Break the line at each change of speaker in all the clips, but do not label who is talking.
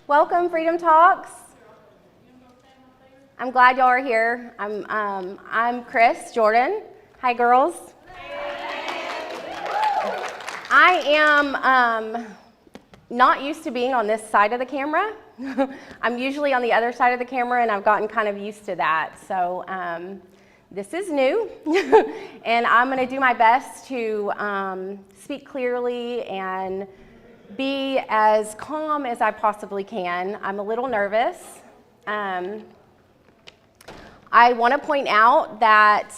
Welcome, Freedom Talks. I'm glad y'all are here. I'm Kris Jordan. Hi, girls. I am not used to being on this side of the camera. I'm usually on the other side of the camera, and I've gotten kind of used to that. So this is new, and I'm going to do my best to speak clearly and be as calm as I possibly can. I'm a little nervous. I want to point out that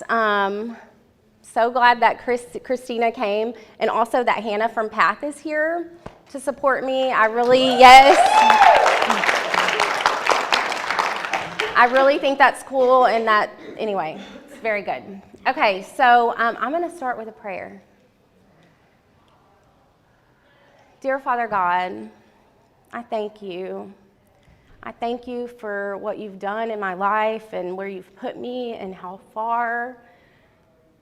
so glad that Christina came, and also that Hannah from Path is here to support me. I really think that's cool, and that, anyway, it's very good. Okay, so I'm going to start with a prayer. Dear Father God, I thank you. I thank you for what you've done in my life and where you've put me and how far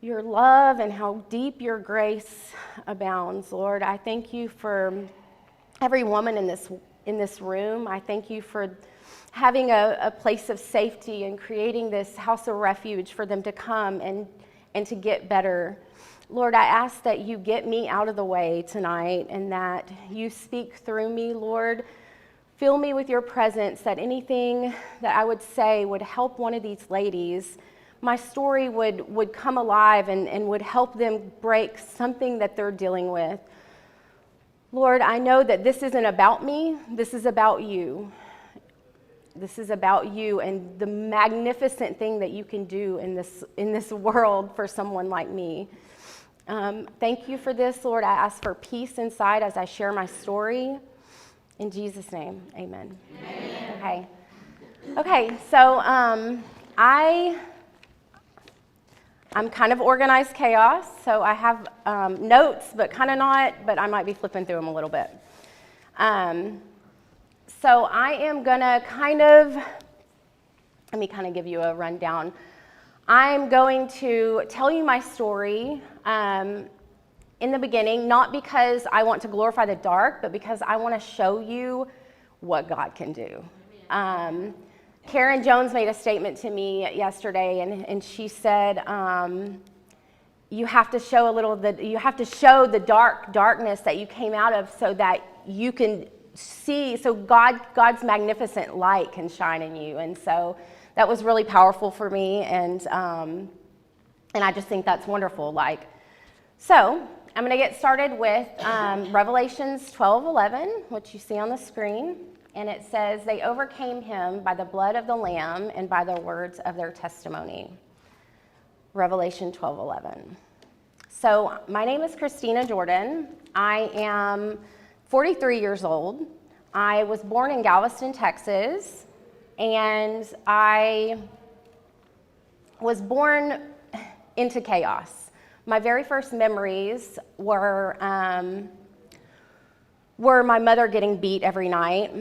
your love and how deep your grace abounds, Lord. I thank you for every woman in this room. I thank you for having a place of safety and creating this house of refuge for them to come and to get better. Lord, I ask that you get me out of the way tonight and that you speak through me, Lord. Fill me with your presence, that anything that I would say would help one of these ladies. My story would come alive and would help them break something that they're dealing with. Lord, I know that this isn't about me. This is about you. This is about you and the magnificent thing that you can do in this world for someone like me. Thank you for this, Lord. I ask for peace inside as I share my story. In Jesus' name, amen. Amen. Okay, so I'm kind of organized chaos, so I have notes, but kind of not, but I might be flipping through them a little bit. So I am gonna let me give you a rundown. I'm going to tell you my story in the beginning, not because I want to glorify the dark, but because I want to show you what God can do. Karen Jones made a statement to me yesterday, and she said, you have to show the darkness that you came out of so that you can see, so God's magnificent light can shine in you. And so that was really powerful for me, and I just think that's wonderful. So I'm going to get started with Revelations 12:11, which you see on the screen, and it says, "They overcame him by the blood of the Lamb and by the words of their testimony." Revelation 12:11. So my name is Christina Jordan. I am 43 years old. I was born in Galveston, Texas, and I was born into chaos. My very first memories were my mother getting beat every night,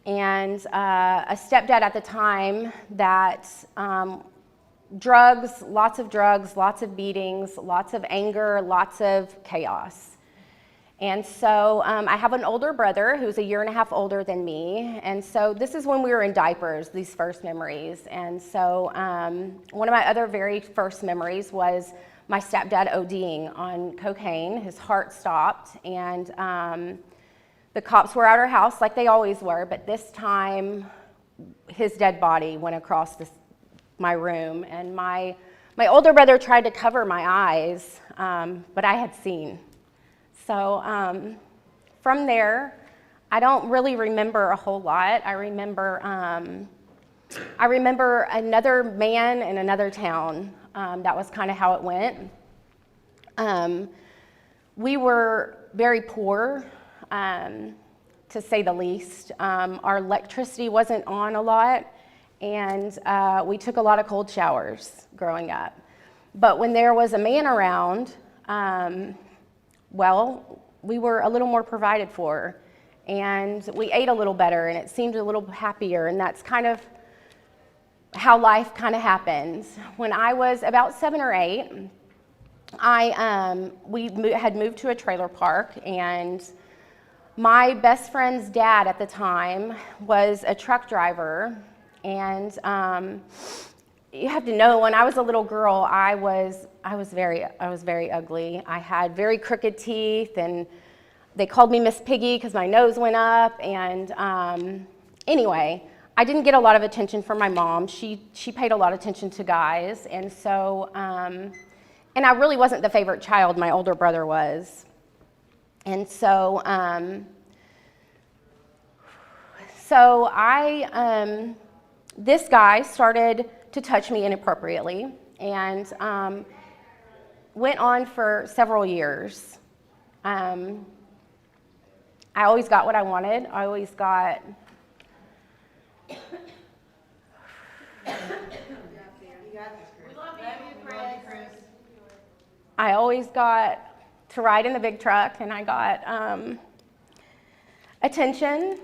and a stepdad at the time that lots of beatings, lots of anger, lots of chaos. And so I have an older brother who's a year and a half older than me, and so this is when we were in diapers, these first memories. And so one of my other very first memories was my stepdad ODing on cocaine. His heart stopped, and the cops were at our house like they always were, but this time his dead body went across my room, and my older brother tried to cover my eyes, but I had seen. So from there, I don't really remember a whole lot. I remember another man in another town. That was kind of how it went. We were very poor, to say the least. Our electricity wasn't on a lot, and we took a lot of cold showers growing up. But when there was a man around, we were a little more provided for, and we ate a little better, and it seemed a little happier, and that's kind of how life kind of happens. When I was about 7 or 8, we had moved to a trailer park, and My best friend's dad at the time was a truck driver, and you have to know, when I was a little girl, I was very ugly. I had very crooked teeth, and they called me Miss Piggy because my nose went up. And anyway, I didn't get a lot of attention from my mom. She paid a lot of attention to guys, and so and I really wasn't the favorite child. My older brother was. And so, this guy started to touch me inappropriately, and went on for several years. I always got what I wanted. I always got to ride in the big truck, and I got attention,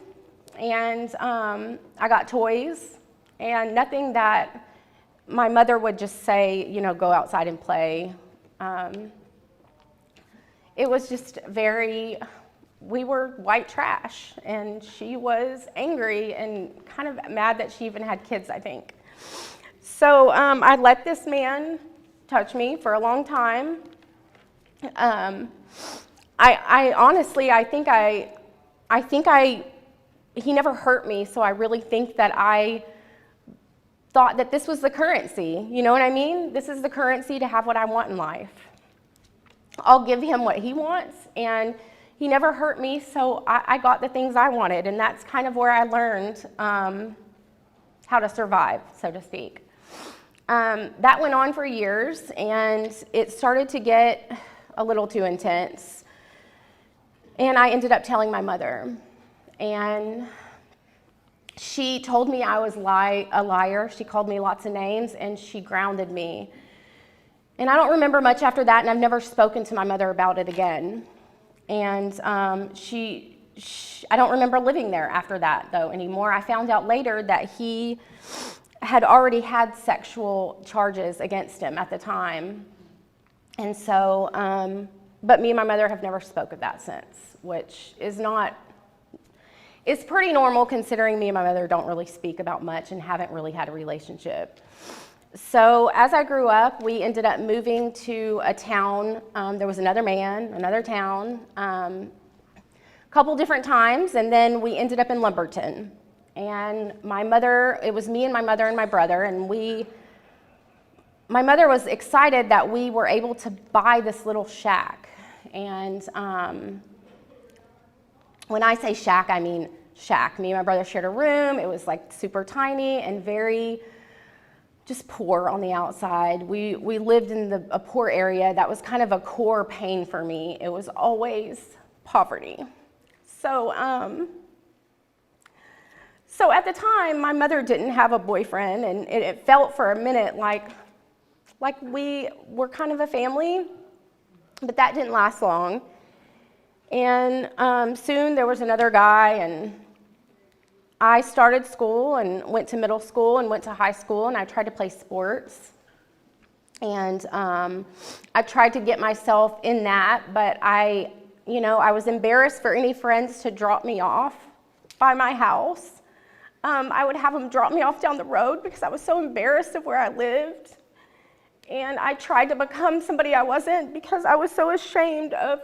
and I got toys, and nothing that my mother would just say, you know, go outside and play. It was just we were white trash, and she was angry and kind of mad that she even had kids, I think. So I let this man touch me for a long time. I honestly think he never hurt me, so I really think that I thought that this was the currency. You know what I mean? This is the currency to have what I want in life. I'll give him what he wants, and he never hurt me, so I got the things I wanted, and that's kind of where I learned how to survive, so to speak. That went on for years, and it started to get a little too intense, and I ended up telling my mother, and she told me I was a liar. She called me lots of names, and she grounded me. And I don't remember much after that, and I've never spoken to my mother about it again. And I don't remember living there after that, though, anymore. I found out later that he had already had sexual charges against him at the time. And so, but me and my mother have never spoke of that since, which it's pretty normal considering me and my mother don't really speak about much and haven't really had a relationship. So as I grew up, we ended up moving to a town. There was another man, another town, a couple different times, and then we ended up in Lumberton. And it was me and my mother and my brother, and my mother was excited that we were able to buy this little shack. And when I say shack, I mean shack. Me and my brother shared a room. It was like super tiny and very just poor on the outside. We lived in a poor area. That was kind of a core pain for me. It was always poverty. So at the time, my mother didn't have a boyfriend, and it felt for a minute like we were kind of a family, but that didn't last long. And soon there was another guy, and I started school and went to middle school and went to high school, and I tried to play sports. And I tried to get myself in that, but I was embarrassed for any friends to drop me off by my house. I would have them drop me off down the road because I was so embarrassed of where I lived. And I tried to become somebody I wasn't because I was so ashamed of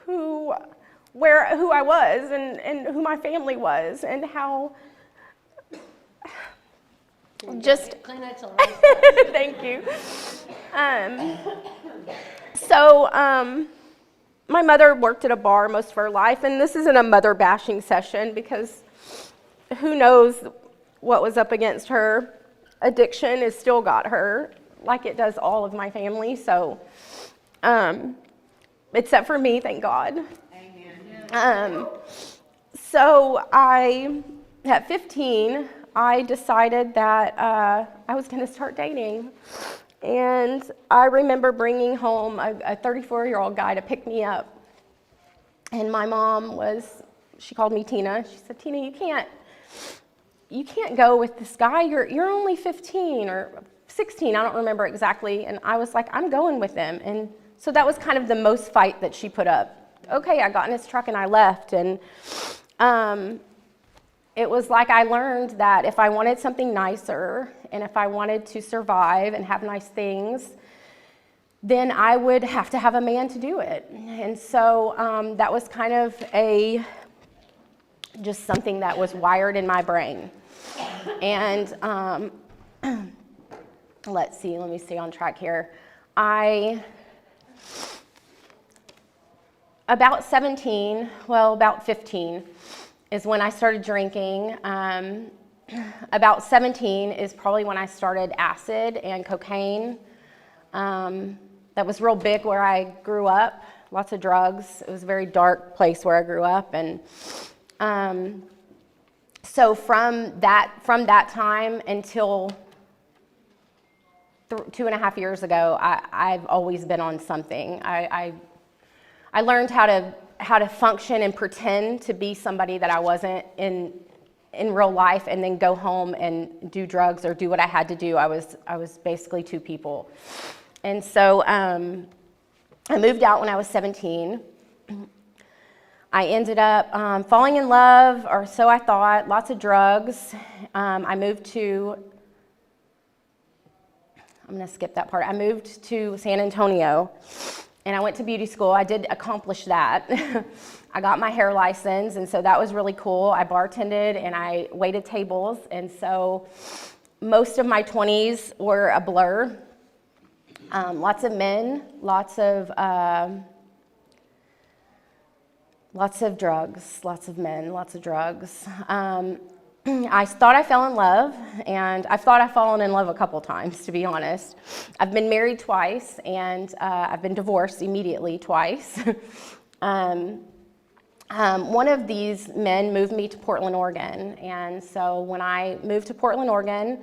who I was and who my family was and how just thank you. My mother worked at a bar most of her life, and this isn't a mother bashing session because who knows what was up against her. Addiction has still got her, like it does all of my family. So, except for me, thank God. Amen. So at 15, I decided that I was going to start dating. And I remember bringing home a 34-year-old guy to pick me up. And my mom she called me Tina. She said, Tina, you can't go with this guy. You're only 15 or 16. I don't remember exactly. And I was like, I'm going with him. And so that was kind of the most fight that she put up okay, I got in his truck and I left. And it was like I learned that if I wanted something nicer and if I wanted to survive and have nice things, then I would have to have a man to do it. And so that was kind of just something that was wired in my brain. And let me stay on track here. About 15 is when I started drinking. About 17 is probably when I started acid and cocaine. That was real big where I grew up, lots of drugs. It was a very dark place where I grew up. And so from that time until 2.5 years ago, I've always been on something. I learned how to function and pretend to be somebody that I wasn't in real life, and then go home and do drugs or do what I had to do. I was basically two people. And so I moved out when I was 17. I ended up falling in love, or so I thought, lots of drugs. I moved to San Antonio, and I went to beauty school. I did accomplish that. I got my hair license, and so that was really cool. I bartended and I waited tables, and so most of my 20s were a blur. Lots of men, lots of drugs, lots of men, lots of drugs. I thought I fell in love, and I've thought I've fallen in love a couple times, to be honest. I've been married twice, and I've been divorced immediately twice. One of these men moved me to Portland, Oregon, and so when I moved to Portland, Oregon,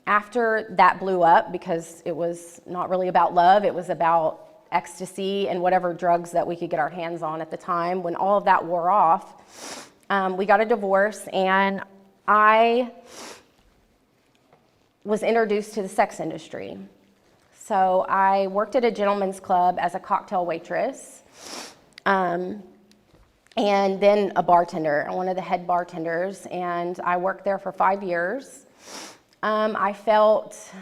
after that blew up, because it was not really about love, it was about ecstasy and whatever drugs that we could get our hands on at the time. When all of that wore off, we got a divorce, and I was introduced to the sex industry. So I worked at a gentleman's club as a cocktail waitress, and then a bartender, one of the head bartenders, and I worked there for 5 years. I felt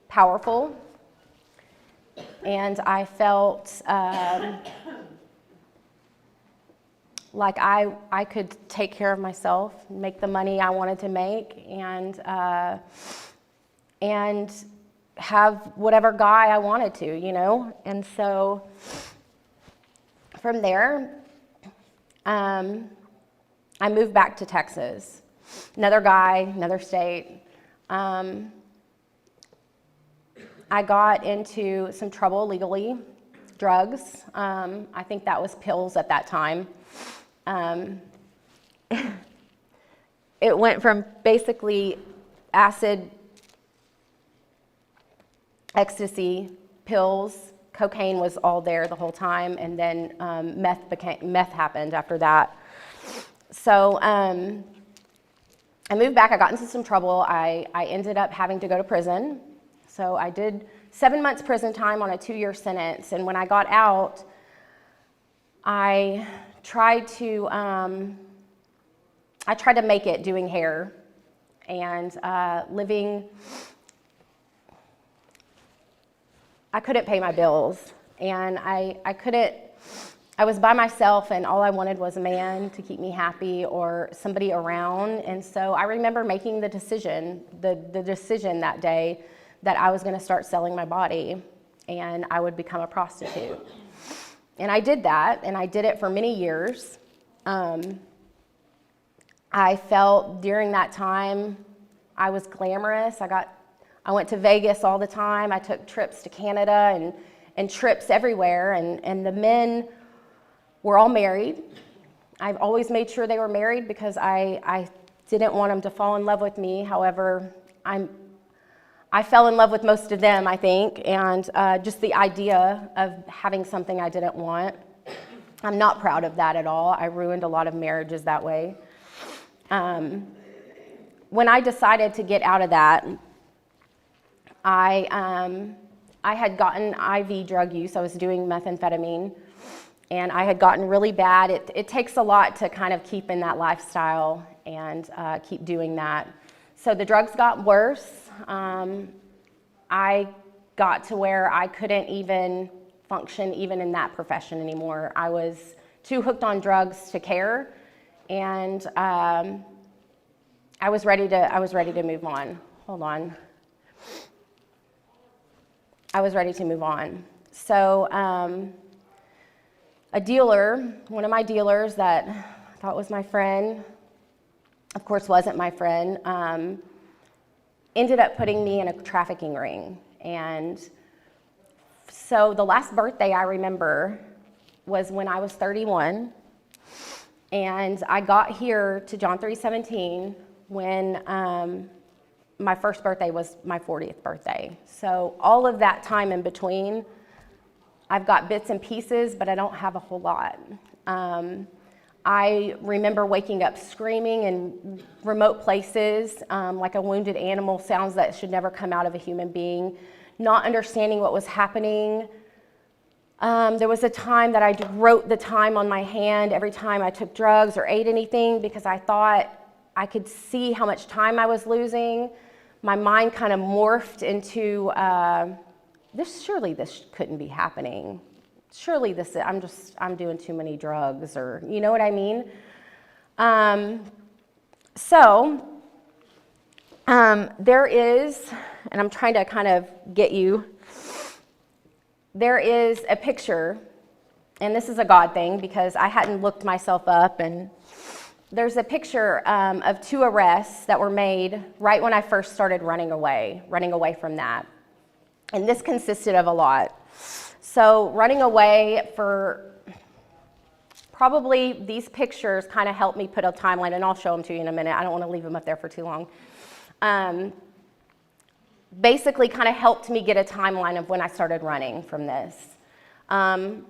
powerful, and I felt like I could take care of myself, make the money I wanted to make, and have whatever guy I wanted to, And so from there, I moved back to Texas. Another guy, another state. I got into some trouble legally, drugs. I think that was pills at that time. It went from basically acid, ecstasy, pills, cocaine was all there the whole time, and then meth happened after that. So I moved back. I got into some trouble. I ended up having to go to prison. So I did 7 months prison time on a 2-year sentence. And when I got out, I tried to make it doing hair and living. I couldn't pay my bills, and I was by myself, and all I wanted was a man to keep me happy or somebody around. And so I remember making the decision that day that I was going to start selling my body and I would become a prostitute. And I did that, and I did it for many years. I felt during that time I was glamorous. I went to Vegas all the time. I took trips to Canada and trips everywhere, and the men were all married. I've always made sure they were married because I didn't want them to fall in love with me. However, I fell in love with most of them, I think, and just the idea of having something I didn't want. I'm not proud of that at all. I ruined a lot of marriages that way. When I decided to get out of that, I I had gotten IV drug use. I was doing methamphetamine, and I had gotten really bad. It takes a lot to kind of keep in that lifestyle and keep doing that. So the drugs got worse. I got to where I couldn't even function even in that profession anymore. I was too hooked on drugs to care, and I was ready to move on. Hold on. I was ready to move on. So a dealer, one of my dealers that I thought was my friend, of course wasn't my friend, ended up putting me in a trafficking ring. And so the last birthday I remember was when I was 31, and I got here to John 3:17 when my first birthday was my 40th birthday. So all of that time in between, I've got bits and pieces, but I don't have a whole lot. I remember waking up screaming in remote places, like a wounded animal, sounds that should never come out of a human being, not understanding what was happening. There was a time that I wrote the time on my hand every time I took drugs or ate anything because I thought I could see how much time I was losing. My mind kind of morphed into, surely this couldn't be happening. Surely I'm doing too many drugs, or you know what I mean? There is, and I'm trying to kind of get you, there is a picture, and this is a God thing because I hadn't looked myself up, and there's a picture of 2 arrests that were made right when I first started running away from that. And this consisted of a lot. So running away for probably these pictures kind of helped me put a timeline, and I'll show them to you in a minute. I don't want to leave them up there for too long. Basically kind of helped me get a timeline of when I started running from this. I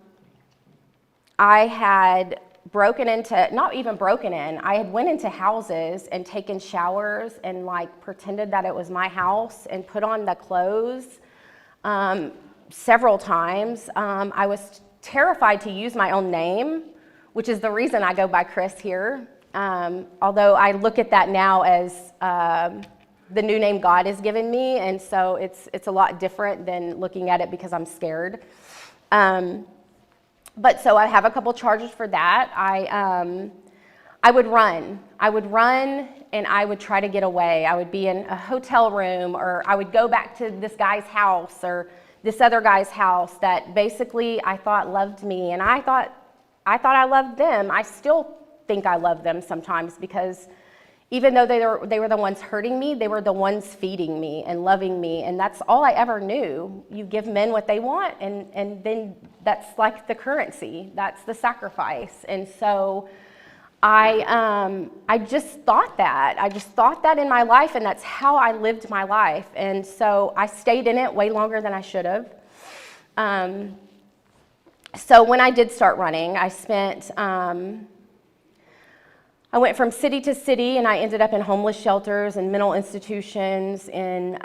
had I had went into houses and taken showers and like pretended that it was my house and put on the clothes several times. I was terrified to use my own name, which is the reason I go by Kris here. Although I look at that now as the new name God has given me, and so it's a lot different than looking at it because I'm scared. But so I have a couple charges for that. I would run and I would try to get away. I would be in a hotel room, or I would go back to this guy's house or this other guy's house that basically I thought loved me, and I thought I loved them. I still think I love them sometimes because even though they were the ones hurting me, they were the ones feeding me and loving me, and that's all I ever knew. You give men what they want, and then that's like the currency. That's the sacrifice. And so I just thought that. I just thought that in my life, and that's how I lived my life. And so I stayed in it way longer than I should have. So when I did start running, I went from city to city, and I ended up in homeless shelters and mental institutions, in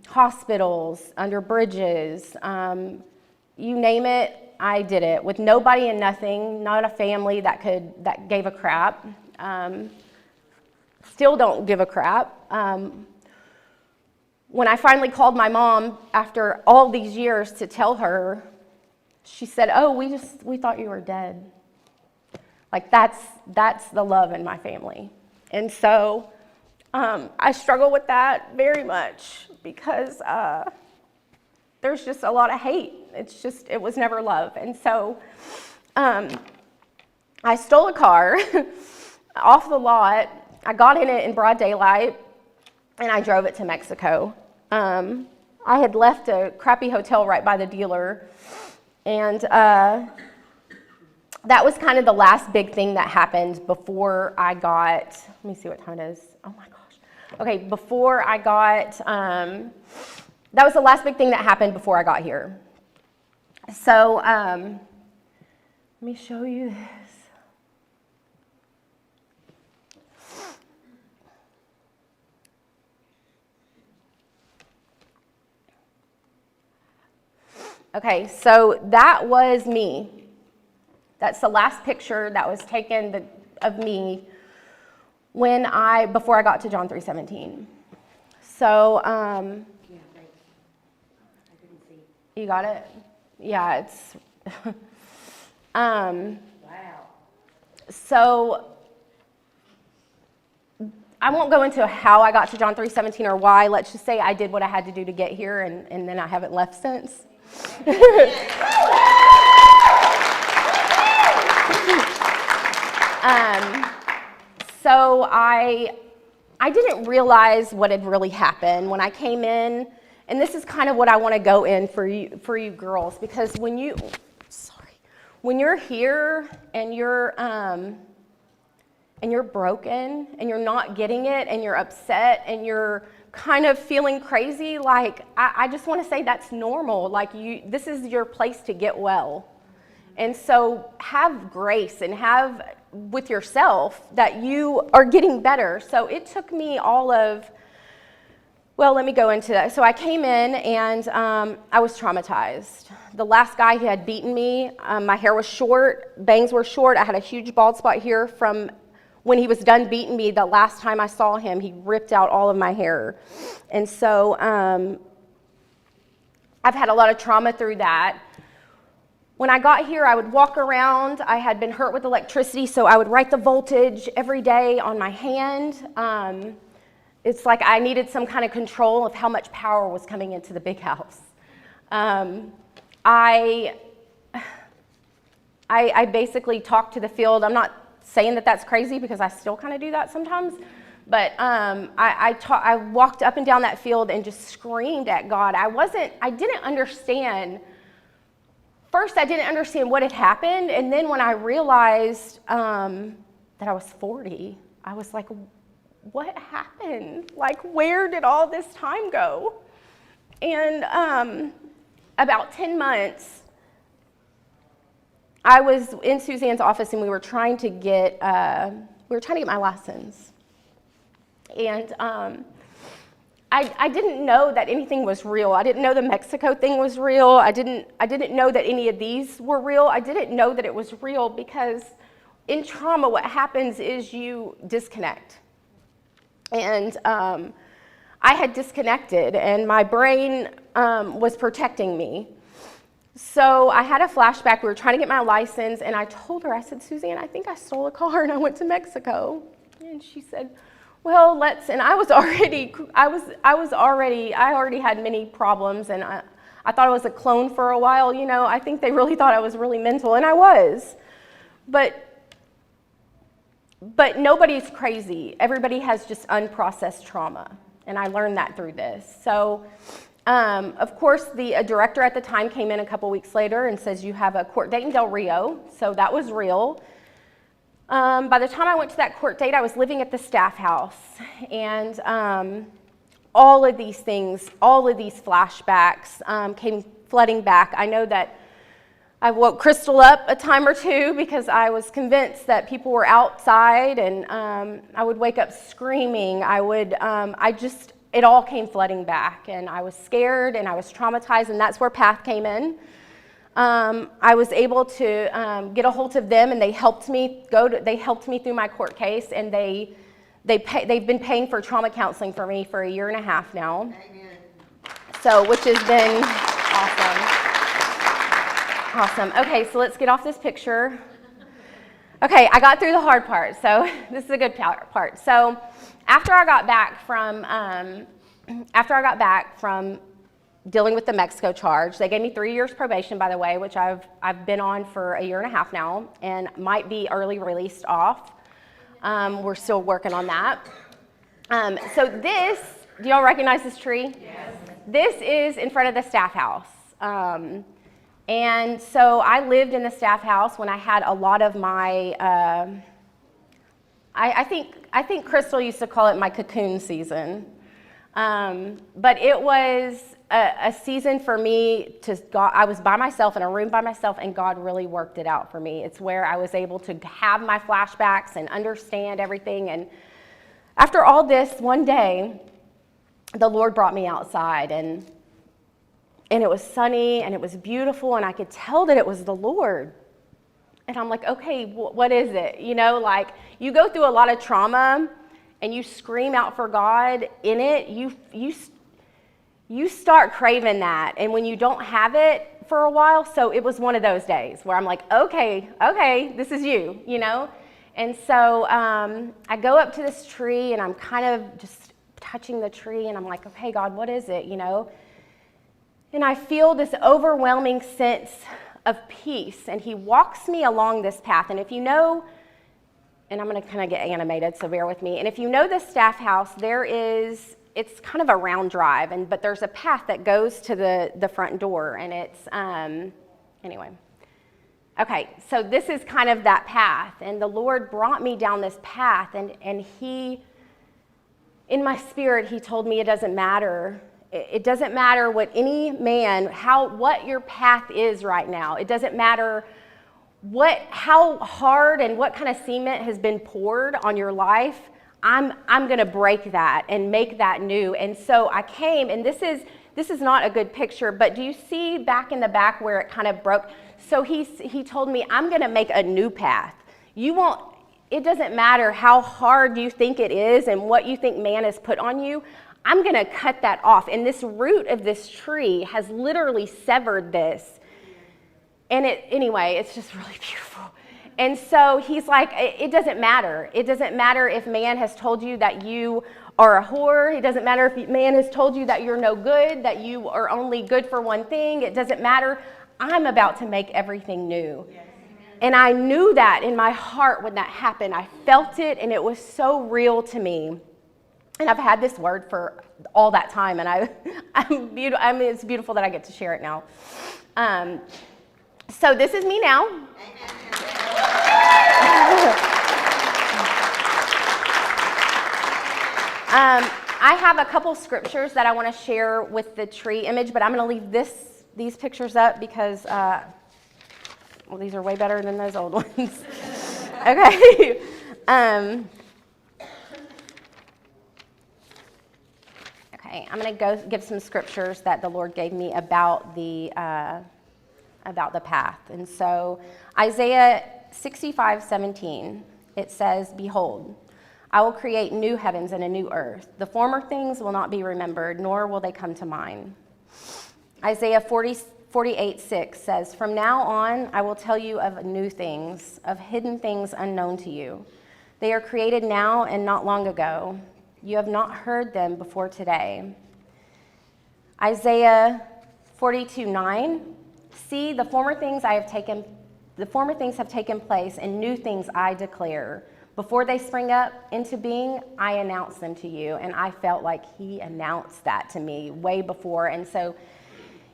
hospitals, under bridges, you name it, I did it with nobody and nothing, not a family that gave a crap. Still don't give a crap. When I finally called my mom after all these years to tell her, she said, "Oh, we thought you were dead." Like that's the love in my family. And so I struggle with that very much because there's just a lot of hate. It was never love. And so I stole a car off the lot. I got in it in broad daylight, and I drove it to Mexico. I had left a crappy hotel right by the dealer, and that was kind of the last big thing that happened before I got, let me see what time it is. Oh my gosh. Okay, before I got, that was the last big thing that happened before I got here. So let me show you this. Okay, so that was me. That's the last picture that was taken of me before I got to John 3:17. So, you got it? Yeah, it's, wow. So, I won't go into how I got to John 3:17 or why. Let's just say I did what I had to do to get here, and then I haven't left since. So I didn't realize what had really happened when I came in, and this is kind of what I want to go in for you girls, because when you're here and you're broken and you're not getting it and you're upset and you're kind of feeling crazy, like I just want to say that's normal. Like this is your place to get well. And so have grace and have with yourself that you are getting better. So it took me let me go into that. So I came in and I was traumatized. The last guy who had beaten me, my hair was short, bangs were short. I had a huge bald spot here from when he was done beating me. The last time I saw him, he ripped out all of my hair. And so I've had a lot of trauma through that. When I got here, I would walk around. I had been hurt with electricity, so I would write the voltage every day on my hand. It's like I needed some kind of control of how much power was coming into the big house. I basically talked to the field. I'm not saying that that's crazy because I still kind of do that sometimes, but I walked up and down that field and just screamed at God. I didn't understand. First, I didn't understand what had happened, and then when I realized that I was 40, I was like, what happened? Like, where did all this time go? And about 10 months, I was in Suzanne's office, and we were trying to get my license. And I didn't know that anything was real. I didn't know the Mexico thing was real. I didn't know that any of these were real. I didn't know that it was real because in trauma, what happens is you disconnect. And I had disconnected, and my brain was protecting me. So I had a flashback. We were trying to get my license, and I told her, I said, Suzanne, I think I stole a car, and I went to Mexico. And she said, well, and I already had many problems, and I thought I was a clone for a while, you know. I think they really thought I was really mental, and I was. But nobody's crazy. Everybody has just unprocessed trauma, and I learned that through this. So, of course, a director at the time came in a couple weeks later and says, you have a court date in Del Rio, so that was real. By the time I went to that court date, I was living at the staff house, and all of these things, all of these flashbacks came flooding back. I know that I woke Crystal up a time or two because I was convinced that people were outside, and I would wake up screaming. It all came flooding back, and I was scared, and I was traumatized, and that's where PATH came in. I was able to get a hold of them, and they helped me through my court case, and they've been paying for trauma counseling for me for 1.5 years now. Amen. So, which has been awesome. Okay, so let's get off this picture. Okay, I got through the hard part, so this is a good part. So, after I got back from dealing with the Mexico charge, they gave me 3 years probation, by the way, which I've been on for 1.5 years now, and might be early released off. We're still working on that. So do y'all recognize this tree? Yes. This is in front of the staff house. And so I lived in the staff house when I had a lot of my, I think Crystal used to call it my cocoon season. But it was a season for me I was by myself in a room by myself, and God really worked it out for me. It's where I was able to have my flashbacks and understand everything. And after all this, one day, the Lord brought me outside, and and it was sunny, and it was beautiful, and I could tell that it was the Lord. And I'm like, okay, what is it? You know, like, you go through a lot of trauma, and you scream out for God in it, you start craving that. And when you don't have it for a while, so it was one of those days where I'm like, okay, this is you, you know? And so I go up to this tree, and I'm kind of just touching the tree, and I'm like, okay, God, what is it, you know? And I feel this overwhelming sense of peace, and he walks me along this path. And if you know, and I'm going to kind of get animated, so bear with me. And if you know the staff house, it's kind of a round drive, but there's a path that goes to the front door, and it's, anyway. Okay, so this is kind of that path, and the Lord brought me down this path, and he, in my spirit, he told me it doesn't matter. It doesn't matter what any man, what your path is right now. It doesn't matter how hard and what kind of cement has been poured on your life. I'm going to break that and make that new. And so I came, and this is not a good picture, but do you see back in the back where it kind of broke? So he told me, I'm going to make a new path. It doesn't matter how hard you think it is and what you think man has put on you. I'm going to cut that off. And this root of this tree has literally severed this. And anyway, it's just really beautiful. And so he's like, it doesn't matter. It doesn't matter if man has told you that you are a whore. It doesn't matter if man has told you that you're no good, that you are only good for one thing. It doesn't matter. I'm about to make everything new. Yes. And I knew that in my heart when that happened. I felt it, and it was so real to me. And I've had this word for all that time, and it's beautiful that I get to share it now. So this is me now. I have a couple scriptures that I want to share with the tree image, but I'm going to leave these pictures up because, these are way better than those old ones. Okay. Okay, I'm going to go give some scriptures that the Lord gave me about the path. And so Isaiah 65:17, it says, "Behold, I will create new heavens and a new earth. The former things will not be remembered, nor will they come to mind." Isaiah 48:6 says, "From now on I will tell you of new things, of hidden things unknown to you. They are created now and not long ago. You have not heard them before today." Isaiah 42:9, "See, the former things have taken place, and new things I declare. Before they spring up into being, I announce them to you." And I felt like he announced that to me way before. And so,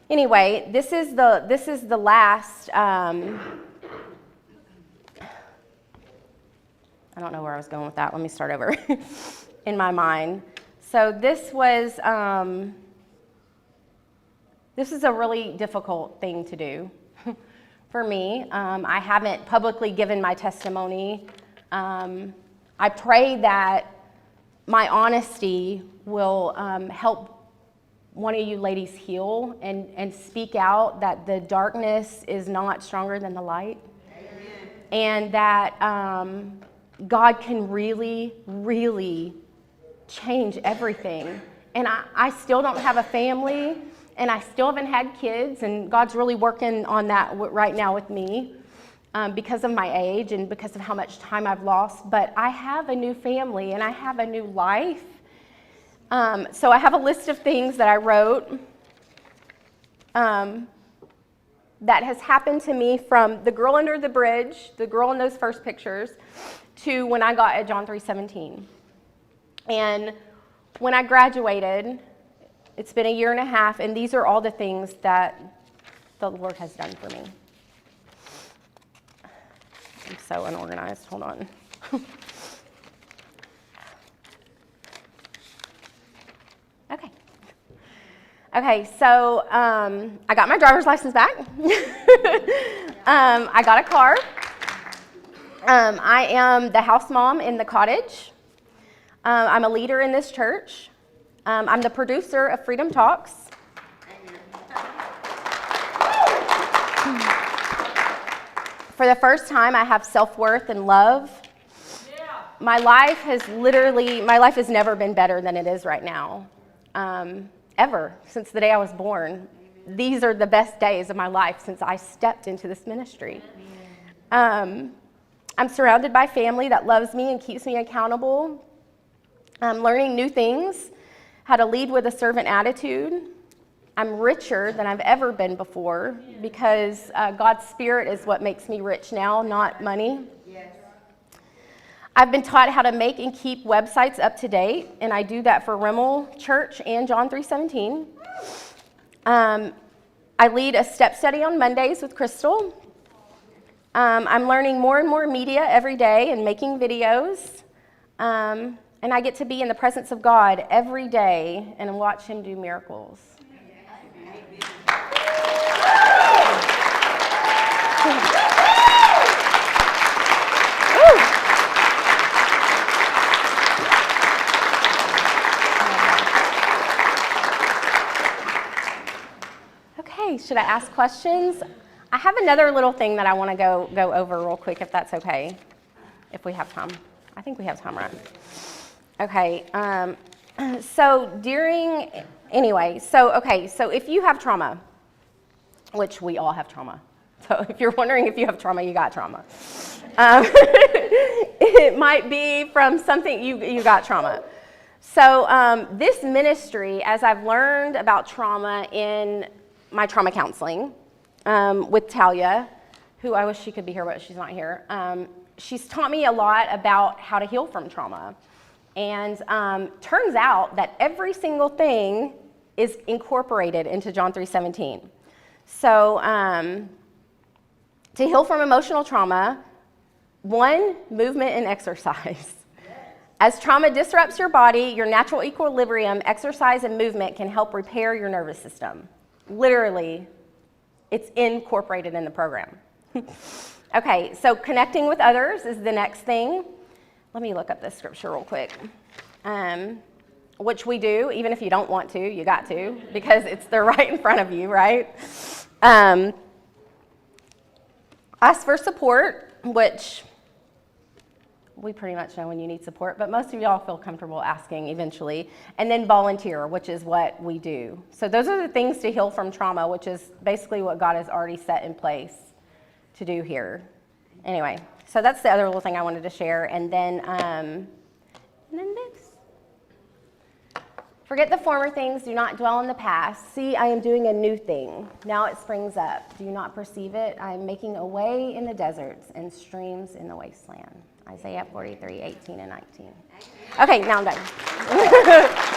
anyway, this is the last. I don't know where I was going with that. Let me start over in my mind. So this is a really difficult thing to do for me. I haven't publicly given my testimony. I pray that my honesty will help one of you ladies heal and speak out that the darkness is not stronger than the light. Amen. And that God can really, really change everything. And I still don't have a family, and I still haven't had kids, and God's really working on that right now with me because of my age and because of how much time I've lost. But I have a new family, and I have a new life. So I have a list of things that I wrote that has happened to me from the girl under the bridge, the girl in those first pictures, to when I got at John 3:17. And when I graduated, it's been a year and a half, and these are all the things that the Lord has done for me. I'm so unorganized. Hold on. Okay, so I got my driver's license back. I got a car. I am the house mom in the cottage. I'm a leader in this church. I'm the producer of Freedom Talks. For the first time, I have self-worth and love. My life has never been better than it is right now, ever, since the day I was born. These are the best days of my life since I stepped into this ministry. I'm surrounded by family that loves me and keeps me accountable. I'm learning new things, how to lead with a servant attitude. I'm richer than I've ever been before because God's Spirit is what makes me rich now, not money. Yes. I've been taught how to make and keep websites up to date, and I do that for Rimmel Church and John 3:17. I lead a step study on Mondays with Crystal. I'm learning more and more media every day and making videos. And I get to be in the presence of God every day and watch Him do miracles. Okay, should I ask questions? I have another little thing that I want to go over real quick, if that's okay, if we have time. I think we have time, right? Okay, so if you have trauma, which we all have trauma. So if you're wondering if you have trauma, you got trauma. It might be from something you got trauma. So this ministry, as I've learned about trauma in my trauma counseling with Talia, who I wish she could be here, but she's not here. She's taught me a lot about how to heal from trauma. And turns out that every single thing is incorporated into John 3:17. So to heal from emotional trauma, 1, movement and exercise. As trauma disrupts your body, your natural equilibrium, exercise and movement can help repair your nervous system. Literally, it's incorporated in the program. Okay, so connecting with others is the next thing. Let me look up this scripture real quick, which we do. Even if you don't want to, you got to, because they're right in front of you, right? Ask for support, which we pretty much know when you need support, but most of y'all feel comfortable asking eventually. And then volunteer, which is what we do. So those are the things to heal from trauma, which is basically what God has already set in place to do here. Anyway, so that's the other little thing I wanted to share. And then this. Forget the former things, do not dwell on the past. See, I am doing a new thing. Now it springs up. Do you not perceive it? I am making a way in the deserts and streams in the wasteland. Isaiah 43:18 and 19. Okay, now I'm done.